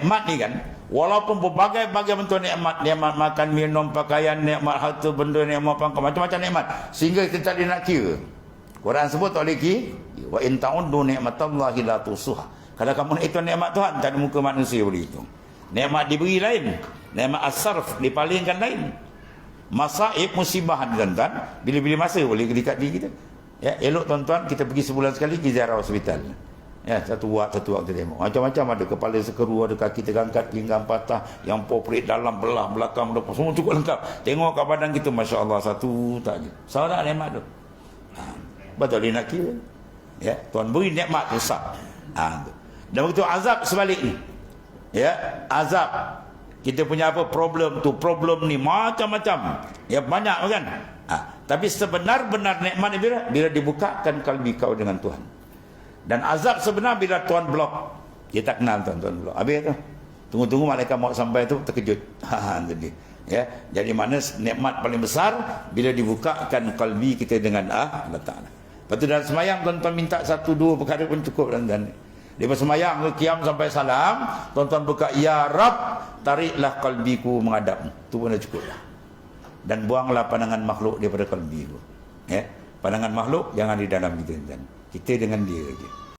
Nikmat ni kan, walaupun berbagai-bagai bentuk nikmat, nikmat makan, minum, pakaian, nikmat harta benda, nikmat pangkat, macam-macam nikmat, sehingga kita tak nak kira. Quran sebut tak boleh kira. Wa in ta'uddu ni'matallahi la tusuha. Kalau kamu nak hitung nikmat Tuhan, tak ada muka manusia boleh hitung. Nikmat diberi lain, nikmat as-sarf dipalingkan lain. Masaib musibah tuan-tuan, bila-bila masa boleh dekat diri kita. Ya, elok tuan-tuan kita pergi sebulan sekali pergi ziarah hospital. Ya, satu waktu tengok. Macam-macam ada, kepala sekeru, ada kaki terangkat, pinggang patah, yang poprit dalam, belah, belakang, depan, semua cukup lengkap. Tengok kat badan kita, Masya Allah, satu tak je. Saudara nikmat tu. Betul dia nak kira. Ya, Tuhan beri nikmat tu sah. Dan begitu azab sebalik ni. Ya, azab. Kita punya apa problem tu, problem ni macam-macam. Ya, banyak kan. Tapi sebenar-benar nikmat ni bila dibukakan kalbi kau dengan Tuhan. Dan azab sebenar bila Tuhan blok. Dia tak kenal Tuhan blok. Habis tu. Tunggu-tunggu malaikat maut sampai tu terkejut. Tadi. Ya, jadi mana nikmat paling besar bila dibukakan kalbi kita dengan Allah Taala. Lepas tu dalam semayang tuan-tuan minta satu dua perkara pun cukup tuan-tuan. Dia bersemayang ke qiyam sampai salam, tuan-tuan buka, ya Rab, tariklah kalbiku menghadapmu. Tu pun dah cukup dah. Dan buanglah pandangan makhluk daripada kalbiku. Ya, pandangan makhluk jangan di dalam kita tuan-tuan. Kita dengan dia je.